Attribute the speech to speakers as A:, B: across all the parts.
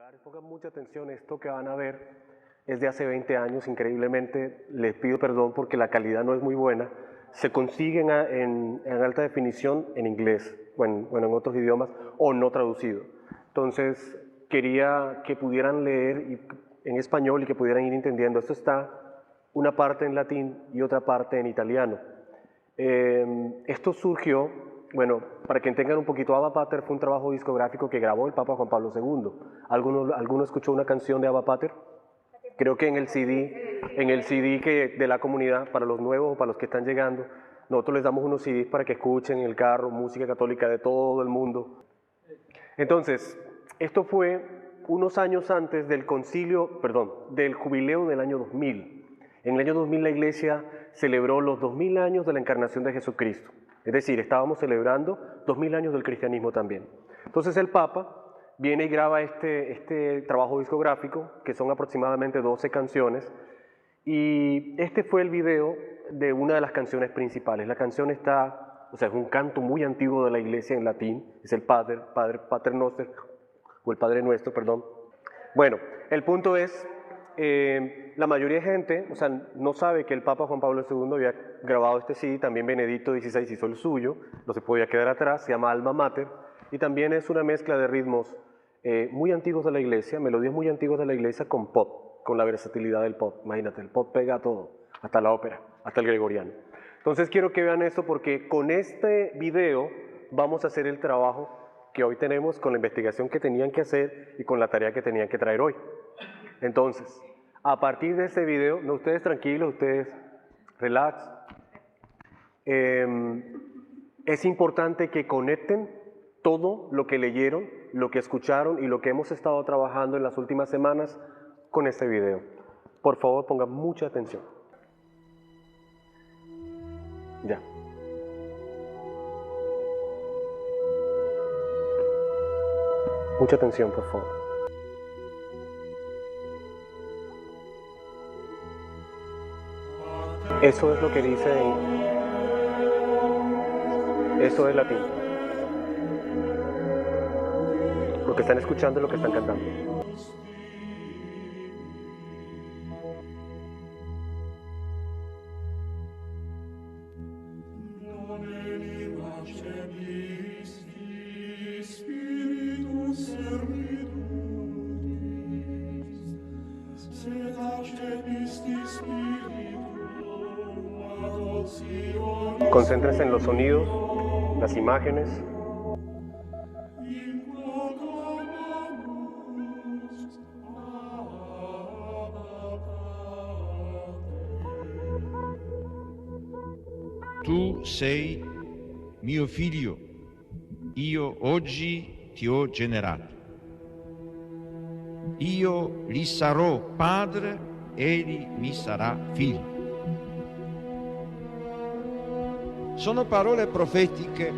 A: espectaculares. Pongan mucha atención, esto que van a ver es de hace 20 años, increíblemente. Les pido perdón porque la calidad no es muy buena. Se consiguen en alta definición en inglés o en otros idiomas o no traducido. Entonces, quería que pudieran leer en español y que pudieran ir entendiendo. Esto está una parte en latín y otra parte en italiano. Esto surgió, bueno, para que tengan un poquito, Abba Pater fue un trabajo discográfico que grabó el Papa Juan Pablo II. ¿Alguno escuchó una canción de Abba Pater? Creo que en el CD de la comunidad, para los nuevos o para los que están llegando, nosotros les damos unos CDs para que escuchen en el carro música católica de todo el mundo. Entonces, esto fue unos años antes del del jubileo del año 2000. En el año 2000 la Iglesia celebró los 2000 años de la encarnación de Jesucristo. Es decir, estábamos celebrando 2000 años del cristianismo también. Entonces el Papa viene y graba este trabajo discográfico, que son aproximadamente 12 canciones, y este fue el video de una de las canciones principales. La canción es un canto muy antiguo de la Iglesia en latín, es el Pater Noster, o el Padre Nuestro, perdón. Bueno, el punto es, la mayoría de gente, no sabe que el Papa Juan Pablo II había grabado este CD, también Benedicto XVI hizo el suyo, no se podía quedar atrás, se llama Alma Mater, y también es una mezcla de ritmos muy antiguos de la Iglesia, melodías muy antiguas de la Iglesia con pop, con la versatilidad del pop. Imagínate, el pop pega a todo, hasta la ópera, hasta el gregoriano. Entonces quiero que vean esto porque con este video vamos a hacer el trabajo que hoy tenemos, con la investigación que tenían que hacer y con la tarea que tenían que traer hoy. Entonces, a partir de este video, no, ustedes tranquilos, ustedes relax. Es importante que conecten todo lo que leyeron, lo que escucharon y lo que hemos estado trabajando en las últimas semanas con este video. Por favor, pongan mucha atención. Ya. Mucha atención, por favor. Eso es lo que dice eso es latín. Lo que están escuchando es lo que están cantando. Concéntrense en los sonidos, las imágenes.
B: Tu sei mio figlio, io oggi ti ho generato. Io gli sarò padre, egli mi sarà figlio. Sono parole profetiche,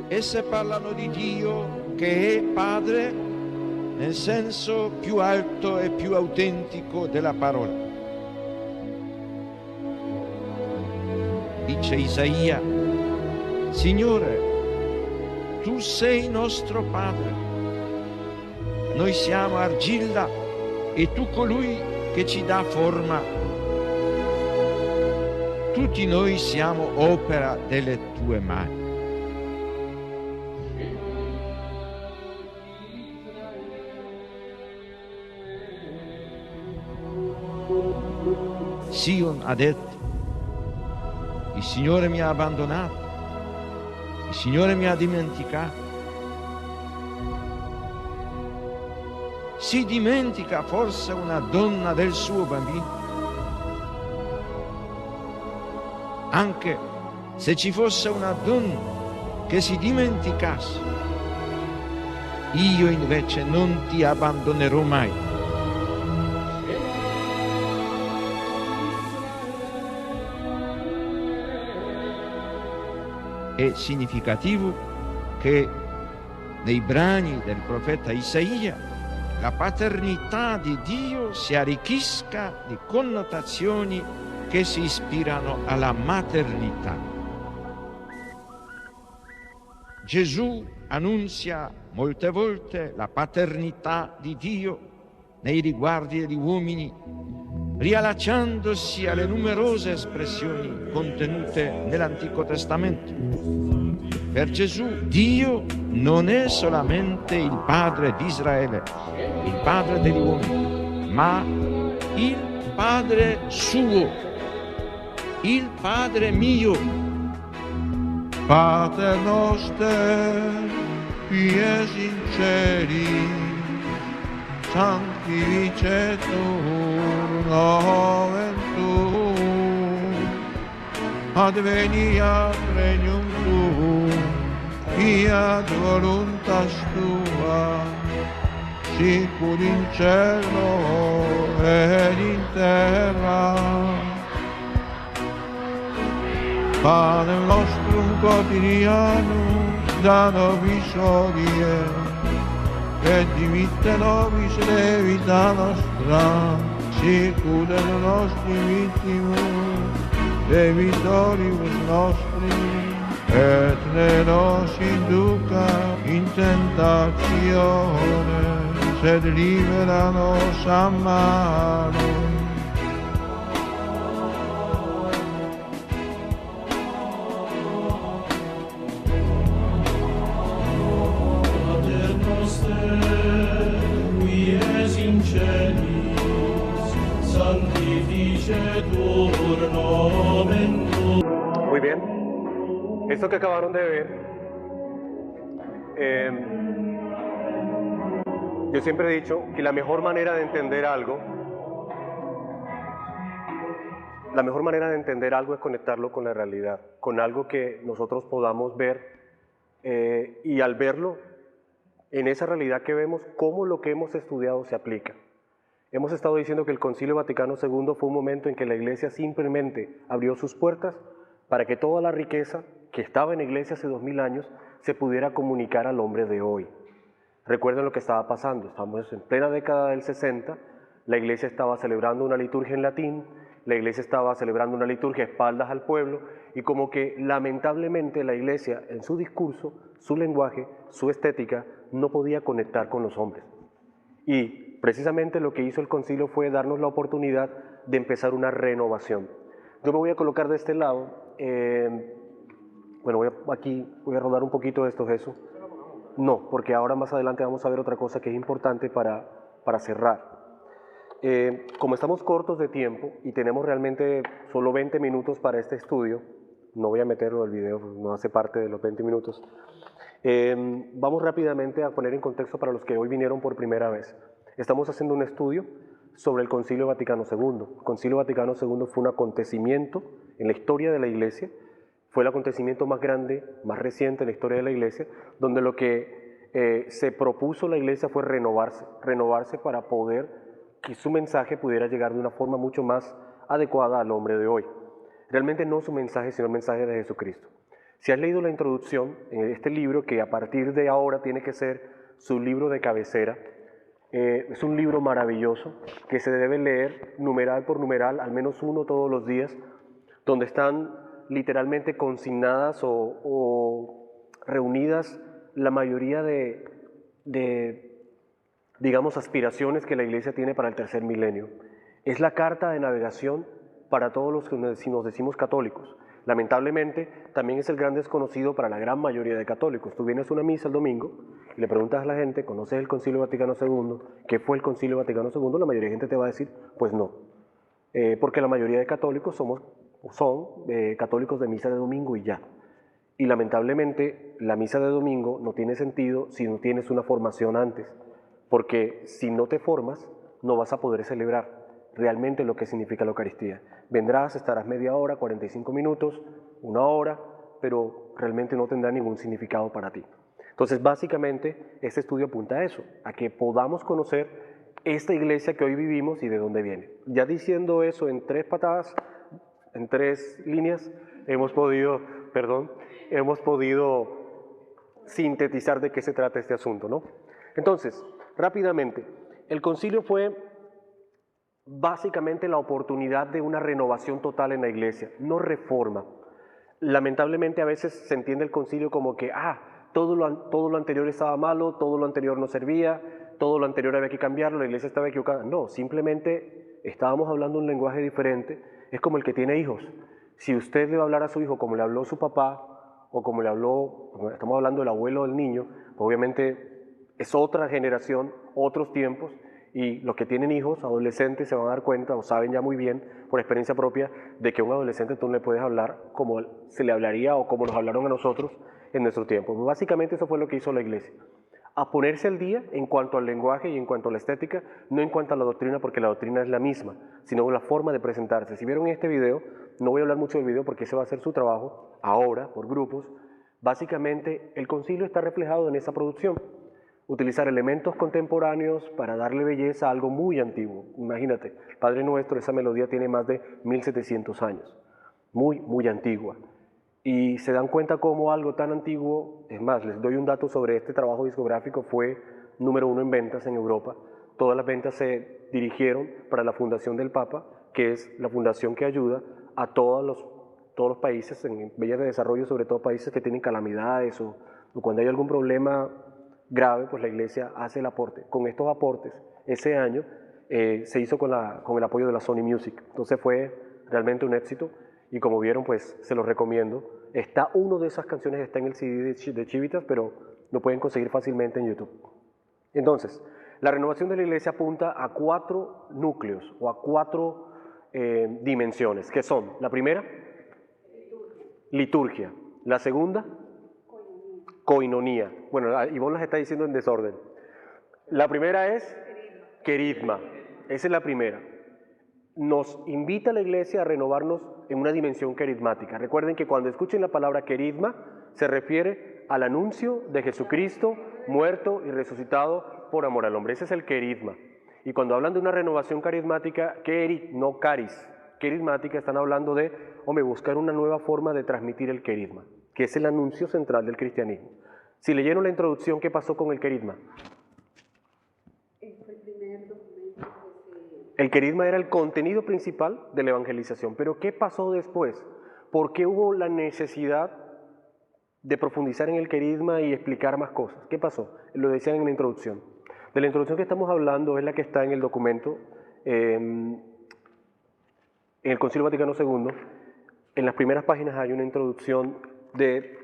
B: esse parlano di Dio che è Padre nel senso più alto e più autentico della parola. Dice Isaia, Signore, tu sei nostro Padre, noi siamo argilla e tu colui che ci dà forma. Tutti noi siamo opera delle tue mani. Sion ha detto, il Signore mi ha abbandonato, il Signore mi ha dimenticato. Si dimentica forse una donna del suo bambino? Anche se ci fosse una donna che si dimenticasse, io invece non ti abbandonerò mai. È significativo che nei brani del profeta Isaia la paternità di Dio si arricchisca di connotazioni che si ispirano alla maternità. Gesù annunzia molte volte la paternità di Dio nei riguardi degli uomini, riallacciandosi alle numerose espressioni contenute nell'Antico Testamento. Per Gesù Dio non è solamente il Padre di Israele, il Padre degli uomini, ma il Padre suo, il Padre mio.
C: Pater noster, qui es in celis, sanctificetur nomen tuum, adveniat regnum tuum, fiat voluntas tua, sicur in cielo ed in terra. Panem nostrum quotidianum da nobis hodie, et dimitte nobis debita nostra, sicur et nostri vittimus, debitoribus nostri, et ne nos induca in tentatione, sed libera nos a malo.
A: Muy bien. Esto que acabaron de ver, yo siempre he dicho que la mejor manera de entender algo, es conectarlo con la realidad, con algo que nosotros podamos ver y al verlo, en esa realidad que vemos, cómo lo que hemos estudiado se aplica. Hemos estado diciendo que el Concilio Vaticano II fue un momento en que la Iglesia simplemente abrió sus puertas para que toda la riqueza que estaba en la Iglesia hace 2000 años se pudiera comunicar al hombre de hoy. Recuerden lo que estaba pasando, estamos en plena década del 60, la Iglesia estaba celebrando una liturgia en latín, la Iglesia estaba celebrando una liturgia a espaldas al pueblo y como que lamentablemente la Iglesia en su discurso, su lenguaje, su estética, no podía conectar con los hombres. Y precisamente lo que hizo el concilio fue darnos la oportunidad de empezar una renovación. Yo me voy a colocar de este lado, voy a rodar un poquito de esto, Jesús. No, porque ahora más adelante vamos a ver otra cosa que es importante para cerrar. Como estamos cortos de tiempo y tenemos realmente solo 20 minutos para este estudio, no voy a meterlo el video, no hace parte de los 20 minutos, vamos rápidamente a poner en contexto para los que hoy vinieron por primera vez. Estamos haciendo un estudio sobre el Concilio Vaticano II. El Concilio Vaticano II fue un acontecimiento en la historia de la Iglesia, fue el acontecimiento más grande, más reciente en la historia de la Iglesia, donde lo que se propuso la Iglesia fue renovarse para poder que su mensaje pudiera llegar de una forma mucho más adecuada al hombre de hoy. Realmente no su mensaje, sino el mensaje de Jesucristo. Si has leído la introducción en este libro, que a partir de ahora tiene que ser su libro de cabecera, es un libro maravilloso que se debe leer numeral por numeral, al menos uno todos los días, donde están literalmente consignadas o reunidas la mayoría de, digamos, aspiraciones que la Iglesia tiene para el tercer milenio. Es la carta de navegación para todos los que nos decimos católicos. Lamentablemente, también es el gran desconocido para la gran mayoría de católicos. Tú vienes a una misa el domingo y le preguntas a la gente, ¿conoces el Concilio Vaticano II? ¿Qué fue el Concilio Vaticano II? La mayoría de gente te va a decir, pues no. Porque la mayoría de católicos son católicos de misa de domingo y ya. Y lamentablemente, la misa de domingo no tiene sentido si no tienes una formación antes. Porque si no te formas, no vas a poder celebrar realmente lo que significa la Eucaristía. Vendrás, estarás media hora, 45 minutos, una hora, pero realmente no tendrá ningún significado para ti. Entonces, básicamente, este estudio apunta a eso, a que podamos conocer esta iglesia que hoy vivimos y de dónde viene. Ya diciendo eso en 3 patadas, en 3 líneas, hemos podido sintetizar de qué se trata este asunto, ¿no? Entonces, rápidamente, el concilio fue básicamente la oportunidad de una renovación total en la iglesia, no reforma. Lamentablemente a veces se entiende el concilio como que, todo lo anterior estaba malo, todo lo anterior no servía, todo lo anterior había que cambiarlo, la iglesia estaba equivocada. No, simplemente estábamos hablando un lenguaje diferente. Es como el que tiene hijos. Si usted le va a hablar a su hijo como le habló su papá, o como le habló, estamos hablando del abuelo del niño, pues obviamente es otra generación, otros tiempos, y los que tienen hijos, adolescentes, se van a dar cuenta, o saben ya muy bien, por experiencia propia, de que a un adolescente tú no le puedes hablar como se le hablaría o como nos hablaron a nosotros en nuestro tiempo. Básicamente eso fue lo que hizo la iglesia. A ponerse al día en cuanto al lenguaje y en cuanto a la estética, no en cuanto a la doctrina, porque la doctrina es la misma, sino la forma de presentarse. Si vieron este video, no voy a hablar mucho del video porque ese va a ser su trabajo, ahora, por grupos. Básicamente, el concilio está reflejado en esa producción. Utilizar elementos contemporáneos para darle belleza a algo muy antiguo. Imagínate, Padre Nuestro, esa melodía tiene más de 1700 años, muy antigua. Y se dan cuenta cómo algo tan antiguo, es más, les doy un dato sobre este trabajo discográfico, fue número 1 en ventas en Europa. Todas las ventas se dirigieron para la Fundación del Papa, que es la fundación que ayuda a todos los países en vías de desarrollo, sobre todo países que tienen calamidades o cuando hay algún problema grave, pues la iglesia hace el aporte. Con estos aportes, ese año se hizo con el apoyo de la Sony Music. Entonces fue realmente un éxito y como vieron, pues se los recomiendo. Una de esas canciones está en el CD de Chivitas, pero lo pueden conseguir fácilmente en YouTube. Entonces, la renovación de la iglesia apunta a 4 núcleos o a 4 dimensiones, que son, la primera, liturgia. La segunda, coinonía. Bueno, Ivonne las está diciendo en desorden. La primera es querigma. Esa es la primera. Nos invita a la iglesia a renovarnos en una dimensión querigmática. Recuerden que cuando escuchen la palabra querigma, se refiere al anuncio de Jesucristo muerto y resucitado por amor al hombre. Ese es el querigma. Y cuando hablan de una renovación carismática, no caris, querigmática, están hablando de, buscar una nueva forma de transmitir el querigma, que es el anuncio central del cristianismo. Si leyeron la introducción, ¿qué pasó con el querigma? El querigma era el contenido principal de la evangelización, pero ¿qué pasó después? ¿Por qué hubo la necesidad de profundizar en el querigma y explicar más cosas? ¿Qué pasó? Lo decían en la introducción. De la introducción que estamos hablando es la que está en el documento, en el Concilio Vaticano II. En las primeras páginas hay una introducción de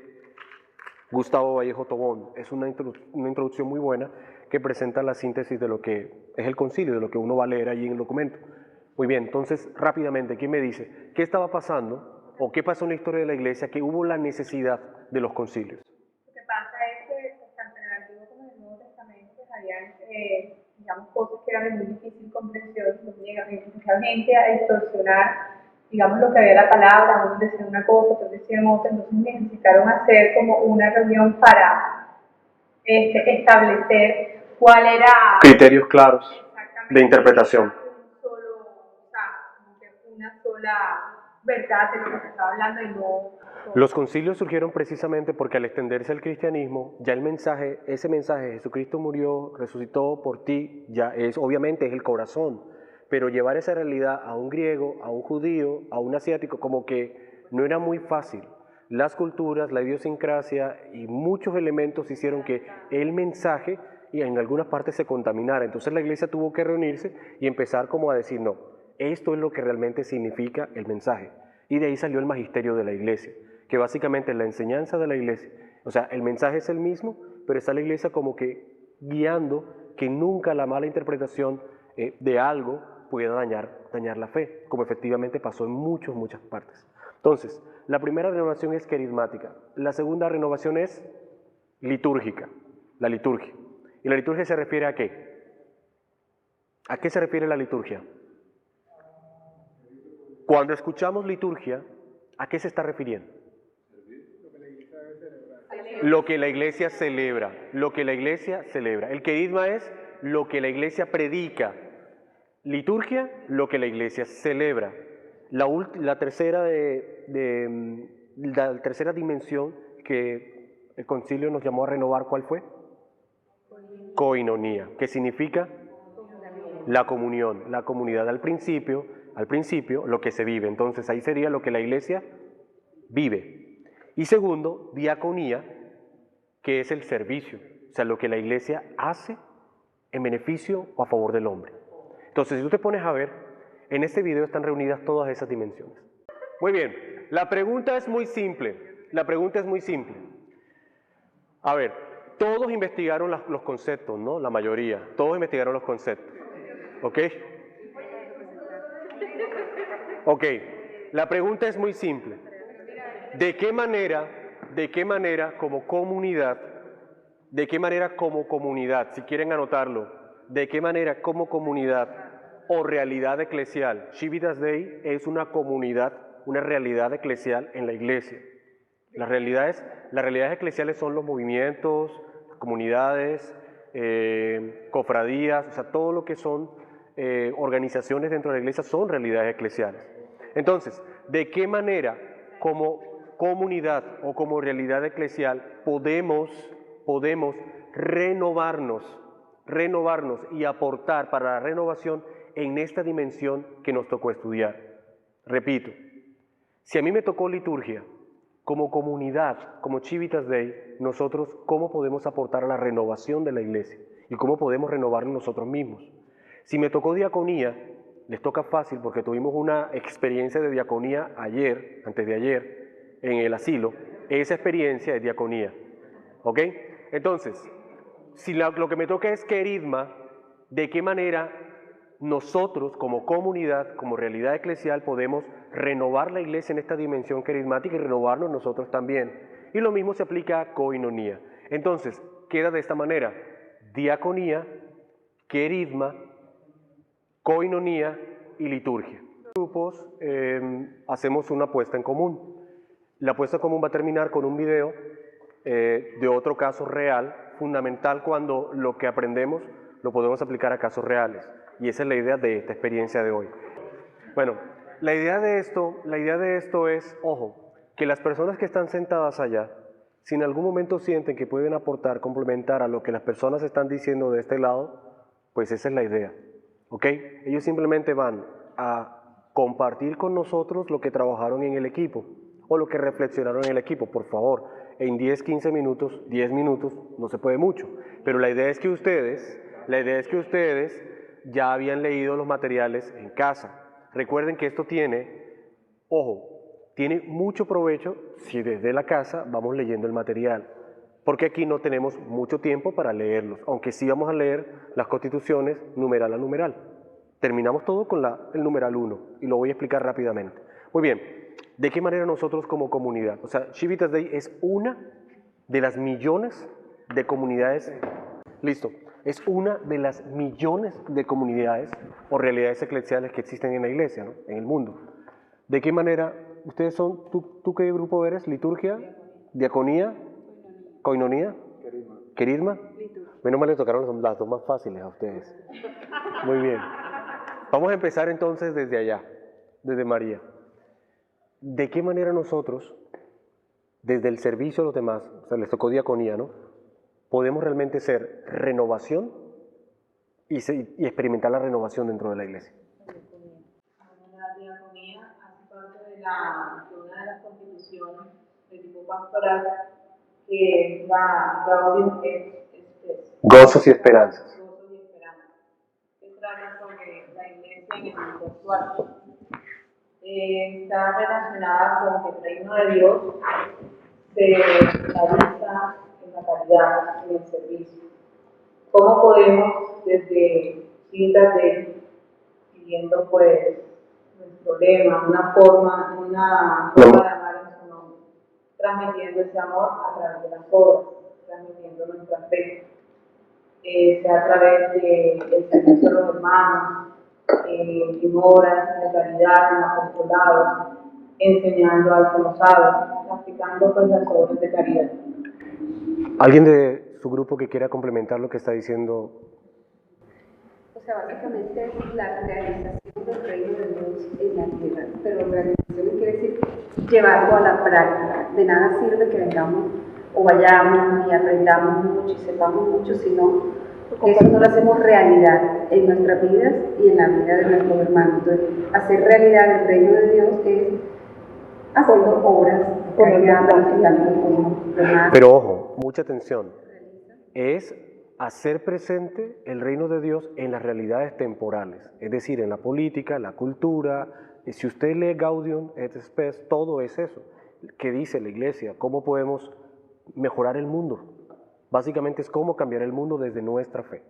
A: Gustavo Vallejo Tobón. Es una introducción muy buena que presenta la síntesis de lo que es el concilio, de lo que uno va a leer allí en el documento. Muy bien, entonces rápidamente, ¿quién me dice? ¿Qué estaba pasando o qué pasó en la historia de la iglesia que hubo la necesidad de los concilios?
D: Lo que pasa es que tanto en el Antiguo como en el Nuevo Testamento pues, habían, digamos, cosas que eran de muy difícil comprensión, especialmente a distorsionar, digamos, lo que había la palabra, unos decían una cosa, otros decían otra, entonces necesitaron hacer como una reunión para establecer cuál era...
A: Criterios claros de interpretación.
D: Una sola verdad de lo que se estaba hablando y no...
A: Los concilios surgieron precisamente porque al extenderse el cristianismo, ya ese mensaje, Jesucristo murió, resucitó por ti, obviamente es el corazón, pero llevar esa realidad a un griego, a un judío, a un asiático, como que no era muy fácil. Las culturas, la idiosincrasia y muchos elementos hicieron que el mensaje y en algunas partes se contaminara. Entonces la iglesia tuvo que reunirse y empezar como a decir, no, esto es lo que realmente significa el mensaje. Y de ahí salió el magisterio de la iglesia, que básicamente es la enseñanza de la iglesia. O sea, el mensaje es el mismo, pero está la iglesia como que guiando que nunca la mala interpretación de algo pueda dañar la fe, como efectivamente pasó en muchas partes. Entonces, la primera renovación es querigmática. La segunda renovación es litúrgica, la liturgia. ¿Y la liturgia se refiere a qué? ¿A qué se refiere la liturgia? Cuando escuchamos liturgia, ¿a qué se está refiriendo? Lo que la iglesia celebra. Lo que la iglesia celebra. El querigma es lo que la iglesia predica. Liturgia, lo que la iglesia celebra. La tercera dimensión que el concilio nos llamó a renovar, ¿cuál fue? Coinonía, que significa la comunión, la comunidad al principio, lo que se vive. Entonces ahí sería lo que la iglesia vive. Y segundo, diaconía, que es el servicio, o sea, lo que la iglesia hace en beneficio o a favor del hombre. Entonces, si tú te pones a ver, en este video están reunidas todas esas dimensiones. Muy bien, la pregunta es muy simple, A ver, todos investigaron los conceptos, ¿no? La mayoría, todos investigaron los conceptos, ¿ok? Ok, la pregunta es muy simple. ¿De qué manera como comunidad, si quieren anotarlo, de qué manera como comunidad o realidad eclesial, Civitas Dei es una comunidad, una realidad eclesial en la iglesia? Las realidades eclesiales son los movimientos, comunidades, cofradías, o sea, todo lo que son organizaciones dentro de la iglesia son realidades eclesiales. Entonces, ¿de qué manera como comunidad o como realidad eclesial podemos renovarnos y aportar para la renovación en esta dimensión que nos tocó estudiar? Repito, si a mí me tocó liturgia, como comunidad, como Civitas Dei, nosotros ¿cómo podemos aportar a la renovación de la iglesia? ¿Y cómo podemos renovarnos nosotros mismos? Si me tocó diaconía, les toca fácil porque tuvimos una experiencia de diaconía antes de ayer, en el asilo. Esa experiencia es diaconía, ¿ok? Entonces, si lo que me toca es queridma, ¿de qué manera nosotros como comunidad, como realidad eclesial, podemos renovar la iglesia en esta dimensión queridmática y renovarnos nosotros también? Y lo mismo se aplica a coinonía. Entonces, queda de esta manera: diaconía, queridma, coinonía y liturgia. Grupos hacemos una apuesta en común. La apuesta en común va a terminar con un video de otro caso real, fundamental cuando lo que aprendemos lo podemos aplicar a casos reales. Y esa es la idea de esta experiencia de hoy. Bueno, la idea de esto es, ojo, que las personas que están sentadas allá, si en algún momento sienten que pueden aportar, complementar a lo que las personas están diciendo de este lado, pues esa es la idea, ¿ok? Ellos simplemente van a compartir con nosotros lo que trabajaron en el equipo o lo que reflexionaron en el equipo. Por favor, en 10, 15 minutos, 10 minutos, no se puede mucho, pero la idea es que ustedes ya habían leído los materiales en casa. Recuerden que esto tiene mucho provecho si desde la casa vamos leyendo el material, porque aquí no tenemos mucho tiempo para leerlos, aunque sí vamos a leer las constituciones numeral a numeral. Terminamos todo con el numeral 1 y lo voy a explicar rápidamente. Muy bien, ¿de qué manera nosotros como comunidad? O sea, Civitas Dei es una de las millones de comunidades, es una de las millones de comunidades o realidades eclesiales que existen en la iglesia, ¿no? En el mundo. ¿De qué manera ustedes son, tú qué grupo eres? ¿Liturgia? ¿Diaconía? ¿Coinonía? ¿Queridma? Menos mal les tocaron las dos más fáciles a ustedes. Muy bien. Vamos a empezar entonces desde allá, desde María. ¿De qué manera nosotros, desde el servicio a los demás, o sea, les tocó diaconía, ¿no?, podemos realmente ser renovación y experimentar la renovación dentro de la iglesia?
D: La diaconía hace parte de una de las constituciones de tipo pastoral que va
A: Gozos y esperanzas.
D: Se trata sobre la iglesia en el mundo actual. Está relacionada con que el reino de Dios se realiza en la caridad, en el servicio. ¿Cómo podemos desde Civitas Dei, siguiendo pues nuestro lema, una forma de amar en su nombre, transmitiendo ese amor a través de las obras, transmitiendo nuestra fe, sea a través del servicio a los hermanos, en obras de caridad, en apostolados, enseñando al que no sabe, practicando pues las obras de caridad.
A: ¿Alguien de su grupo que quiera complementar lo que está diciendo?
E: O sea, básicamente es la realización del reino de Dios en la tierra, pero realización quiere decir llevarlo a la práctica. De nada sirve que vengamos o vayamos y aprendamos mucho y sepamos mucho, sino que eso no lo hacemos realidad en nuestras vidas y en la vida de nuestros hermanos. Entonces, hacer realidad el reino de Dios es haciendo obras de caridad, beneficiando con los demás.
A: Pero ojo, mucha atención. Es hacer presente el reino de Dios en las realidades temporales, es decir, en la política, la cultura. Si usted lee Gaudium et Spes, todo es eso. ¿Qué dice la iglesia? ¿Cómo podemos mejorar el mundo? Básicamente es cómo cambiar el mundo desde nuestra fe.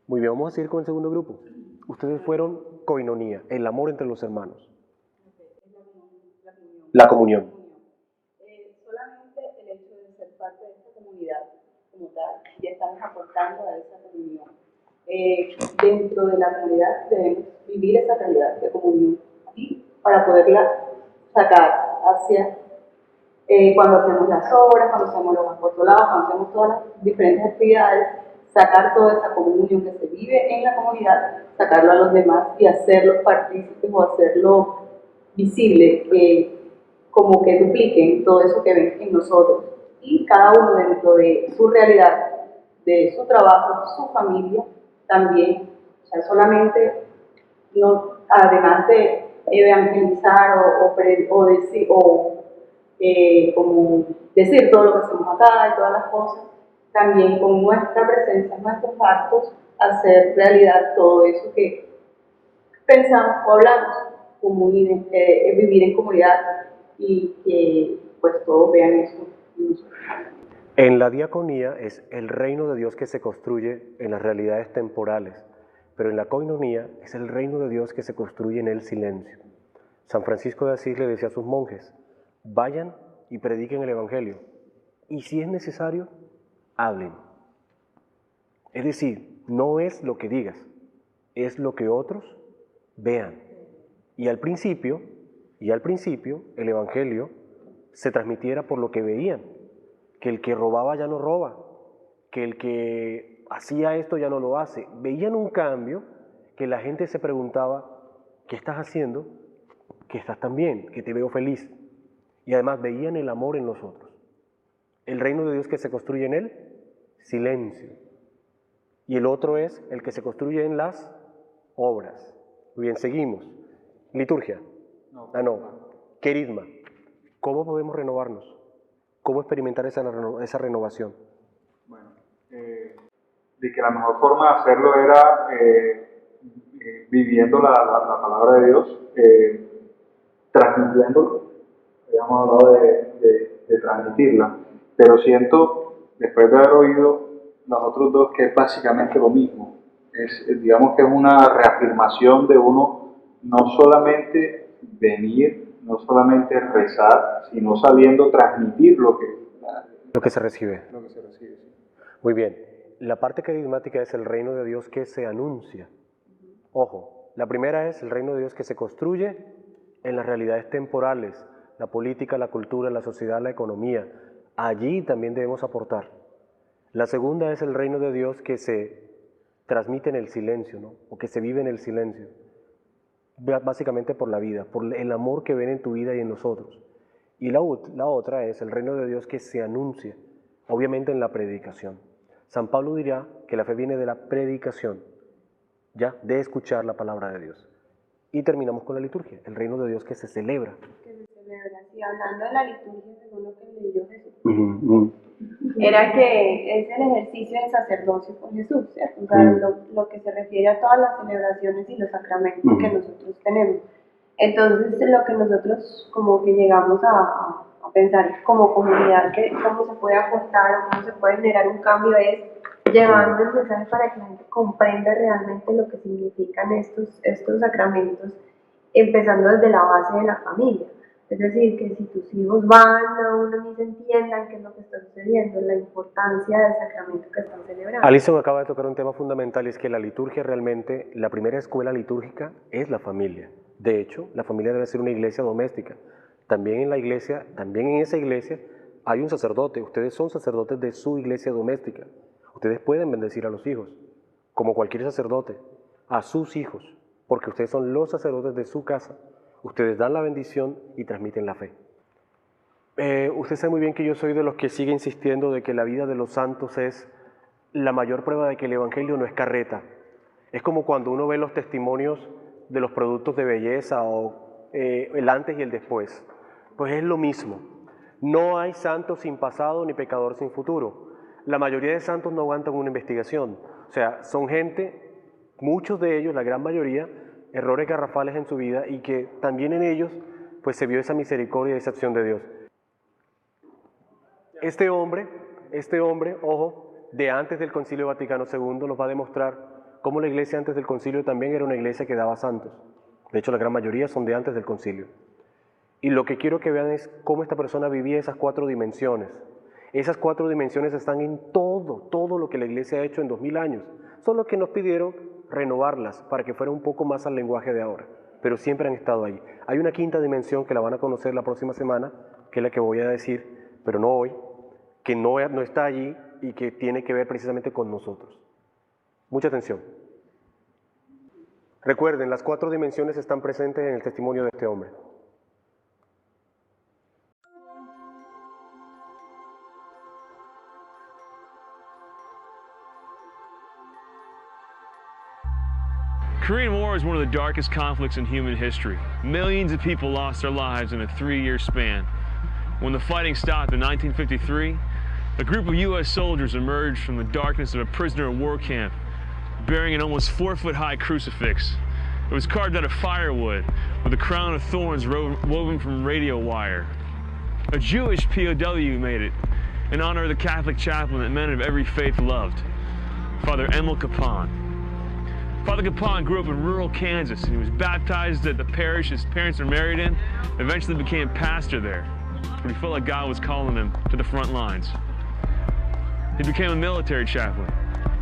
A: Muy bien, vamos a seguir con el segundo grupo. Ustedes fueron koinonía, el amor entre los hermanos. La comunión.
F: Solamente el hecho de ser parte de esta comunidad como tal, ya estamos aportando a esa comunión. Dentro de la comunidad debemos vivir esa realidad de comunión y para poderla sacar hacia cuando hacemos las obras, cuando hacemos los apostolados, cuando hacemos todas las diferentes actividades, sacar toda esa comunión que se vive en la comunidad, sacarlo a los demás y hacerlos partícipes o hacerlo visible, como que dupliquen todo eso que ven en nosotros. Y cada uno dentro de su realidad, de su trabajo, su familia, también, o sea, solamente, no, además de evangelizar o decir, como decir todo lo que hacemos acá y todas las cosas, también con nuestra presencia, nuestros actos, hacer realidad todo eso que pensamos o hablamos, vivir en comunidad y que pues todos vean eso.
A: En la diaconía es el reino de Dios que se construye en las realidades temporales, pero en la koinonía es el reino de Dios que se construye en el silencio. San Francisco de Asís le decía a sus monjes: vayan y prediquen el Evangelio, y si es necesario, hablen. Es decir, no es lo que digas, es lo que otros vean. Y al principio el Evangelio se transmitiera por lo que veían, que el que robaba ya no roba, que el que hacía esto ya no lo hace. Veían un cambio que la gente se preguntaba: ¿qué estás haciendo? Que estás tan bien, que te veo feliz. Y además veían el amor en nosotros. El reino de Dios que se construye en el silencio. Y el otro es el que se construye en las obras. Muy bien, seguimos. Liturgia. Querigma. ¿Cómo podemos renovarnos? ¿Cómo experimentar esa renovación?
G: Bueno, de que la mejor forma de hacerlo era viviendo la palabra de Dios, transmitiéndolo. Habíamos hablado de transmitirla, pero siento, después de haber oído los otros dos, que es básicamente lo mismo. Digamos que es una reafirmación de uno no solamente venir, no solamente rezar, sino sabiendo transmitir lo que
A: se recibe.
G: Sí.
A: Muy bien. La parte carismática es el reino de Dios que se anuncia. Ojo, la primera es el reino de Dios que se construye en las realidades temporales, la política, la cultura, la sociedad, la economía. Allí también debemos aportar. La segunda es el reino de Dios que se transmite en el silencio, ¿no? O que se vive en el silencio. Básicamente por la vida, por el amor que ven en tu vida y en nosotros. Y la otra es el reino de Dios que se anuncia, obviamente en la predicación. San Pablo dirá que la fe viene de la predicación, ya, de escuchar la palabra de Dios. Y terminamos con la liturgia, el reino de Dios que se celebra.
E: Que se celebra, sí, hablando de la liturgia, según lo que leyó Jesús, era que es el ejercicio del sacerdocio con Jesús, ¿cierto? O sea, lo que se refiere a todas las celebraciones y los sacramentos que nosotros tenemos. Entonces, lo que nosotros como que llegamos a pensar como comunidad, que cómo se puede aportar o cómo se puede generar un cambio, es llevando el mensaje para que la gente comprenda realmente lo que significan estos sacramentos, empezando desde la base de la familia. Es decir, que si tus hijos van a una misa, entiendan qué es lo que está sucediendo, la importancia del sacramento que están celebrando.
A: Alison acaba de tocar un tema fundamental, y es que la liturgia realmente, la primera escuela litúrgica es la familia. De hecho, la familia debe ser una iglesia doméstica. También en esa iglesia hay un sacerdote. Ustedes son sacerdotes de su iglesia doméstica. Ustedes pueden bendecir a los hijos, como cualquier sacerdote, a sus hijos, porque ustedes son los sacerdotes de su casa. Ustedes dan la bendición y transmiten la fe. Usted sabe muy bien que yo soy de los que sigue insistiendo de que la vida de los santos es la mayor prueba de que el Evangelio no es carreta. Es como cuando uno ve los testimonios de los productos de belleza o el antes y el después. Pues es lo mismo. No hay santo sin pasado ni pecador sin futuro. La mayoría de santos no aguantan una investigación. O sea, son gente, muchos de ellos, la gran mayoría, errores garrafales en su vida y que también en ellos pues se vio esa misericordia y esa acción de Dios. Este hombre, ojo, de antes del Concilio Vaticano II nos va a demostrar cómo la iglesia antes del concilio también era una iglesia que daba santos. De hecho, la gran mayoría son de antes del concilio. Y lo que quiero que vean es cómo esta persona vivía esas 4 dimensiones. Esas 4 dimensiones están en todo lo que la iglesia ha hecho en 2000 años. Solo que nos pidieron renovarlas para que fuera un poco más al lenguaje de ahora. Pero siempre han estado ahí. Hay una 5ª dimensión que la van a conocer la próxima semana, que es la que voy a decir, pero no hoy, que no está allí y que tiene que ver precisamente con nosotros. Mucha atención. Recuerden, las 4 dimensiones están presentes en el testimonio de este hombre.
H: The Korean War is one of the darkest conflicts in human history. Millions of people lost their lives in a 3-year span. When the fighting stopped in 1953, a group of U.S. soldiers emerged from the darkness of a prisoner of war camp, bearing an almost 4-foot-high crucifix. It was carved out of firewood, with a crown of thorns woven from radio wire. A Jewish POW made it, in honor of the Catholic chaplain that men of every faith loved, Father Emil Kapan. Father Kapan grew up in rural Kansas, and he was baptized at the parish his parents were married in, eventually became pastor there, but he felt like God was calling him to the front lines. He became a military chaplain,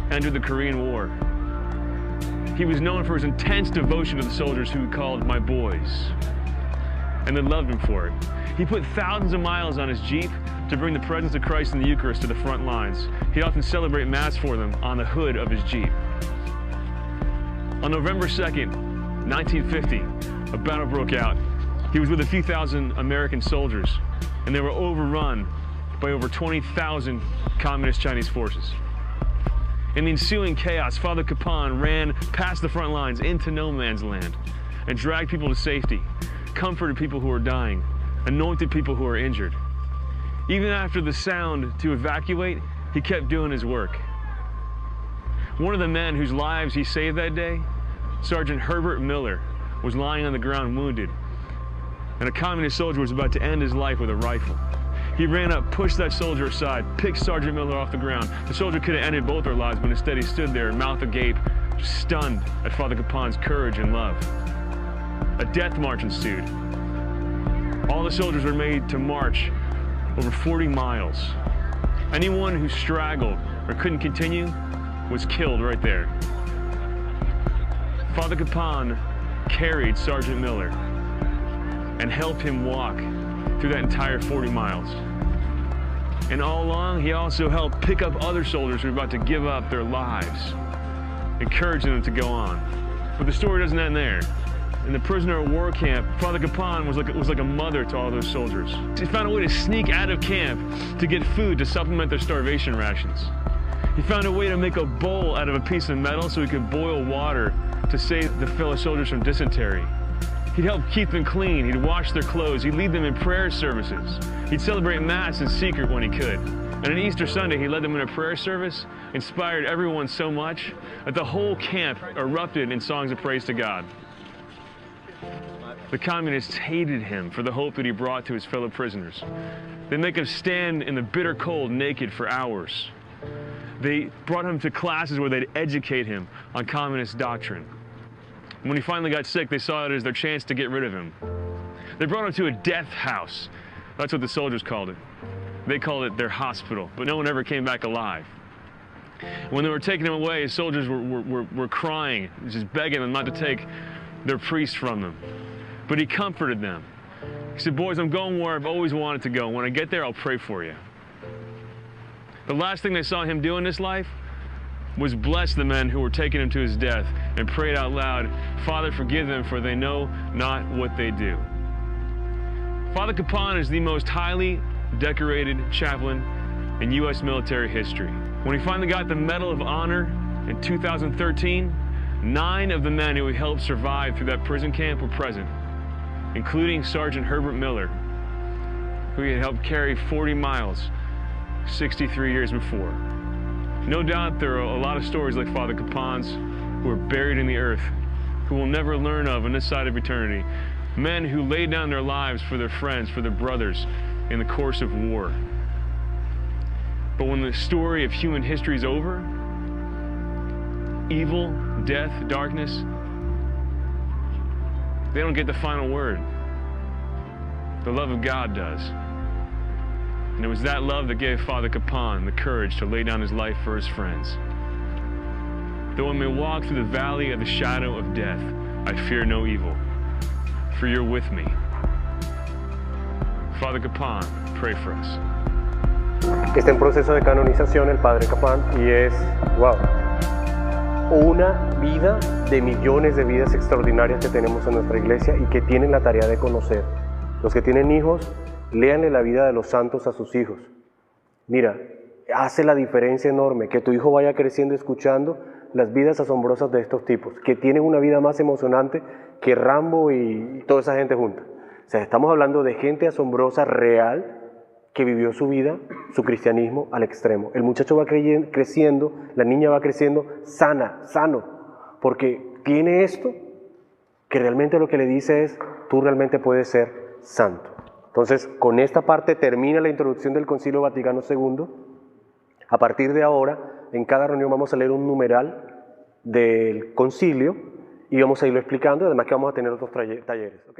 H: entered the Korean War. He was known for his intense devotion to the soldiers who he called my boys, and they loved him for it. He put thousands of miles on his Jeep to bring the presence of Christ in the Eucharist to the front lines. He'd often celebrate Mass for them on the hood of his Jeep. On November 2nd, 1950, a battle broke out. He was with a few thousand American soldiers, and they were overrun by over 20,000 communist Chinese forces. In the ensuing chaos, Father Kapan ran past the front lines into no man's land and dragged people to safety, comforted people who were dying, anointed people who were injured. Even after the sound to evacuate, he kept doing his work. One of the men whose lives he saved that day, Sergeant Herbert Miller, was lying on the ground wounded, and a communist soldier was about to end his life with a rifle. He ran up, pushed that soldier aside, picked Sergeant Miller off the ground. The soldier could have ended both their lives, but instead he stood there, mouth agape, stunned at Father Kapan's courage and love. A death march ensued. All the soldiers were made to march over 40 miles. Anyone who straggled or couldn't continue was killed right there. Father Kapan carried Sergeant Miller and helped him walk through that entire 40 miles. And all along, he also helped pick up other soldiers who were about to give up their lives, encouraging them to go on. But the story doesn't end there. In the prisoner of war camp, Father Kapan was like a mother to all those soldiers. He found a way to sneak out of camp to get food to supplement their starvation rations. He found a way to make a bowl out of a piece of metal so he could boil water to save the fellow soldiers from dysentery. He'd help keep them clean, he'd wash their clothes, he'd lead them in prayer services. He'd celebrate Mass in secret when he could. And on Easter Sunday, he led them in a prayer service, inspired everyone so much that the whole camp erupted in songs of praise to God. The communists hated him for the hope that he brought to his fellow prisoners. They'd make him stand in the bitter cold naked for hours. They brought him to classes where they'd educate him on communist doctrine. When he finally got sick, they saw it as their chance to get rid of him. They brought him to a death house. That's what the soldiers called it. They called it their hospital, but no one ever came back alive. When they were taking him away, his soldiers were crying, just begging them not to take their priest from them. But he comforted them. He said, "Boys, I'm going where I've always wanted to go. When I get there, I'll pray for you." The last thing they saw him do in this life was bless the men who were taking him to his death and prayed out loud, "Father, forgive them, for they know not what they do." Father Kapan is the most highly decorated chaplain in U.S. military history. When he finally got the Medal of Honor in 2013, 9 of the men who he helped survive through that prison camp were present, including Sergeant Herbert Miller, who he had helped carry 40 miles 63 years before. No doubt there are a lot of stories like Father Capon's who are buried in the earth, who we'll never learn of on this side of eternity. Men who laid down their lives for their friends, for their brothers in the course of war. But when the story of human history is over, evil, death, darkness, they don't get the final word. The love of God does. And it was that love that gave Father Capon the courage to lay down his life for his friends. Though I may walk through the valley of the shadow of death, I fear no evil, for you're with me. Father Capon, pray for us.
A: Está en proceso de canonización el Padre Capán y es, wow, una vida de millones de vidas extraordinarias que tenemos en nuestra iglesia y que tienen la tarea de conocer. Los que tienen hijos, léanle la vida de los santos a sus hijos. Mira, hace la diferencia enorme que tu hijo vaya creciendo escuchando las vidas asombrosas de estos tipos, que tienen una vida más emocionante que Rambo y toda esa gente junta. O sea, estamos hablando de gente asombrosa, real, que vivió su vida, su cristianismo al extremo. El muchacho va creciendo, la niña va creciendo sano, porque tiene esto que realmente lo que le dice es, tú realmente puedes ser santo. Entonces, con esta parte termina la introducción del Concilio Vaticano II. A partir de ahora, en cada reunión vamos a leer un numeral del concilio y vamos a irlo explicando, además que vamos a tener otros talleres. ¿Okay?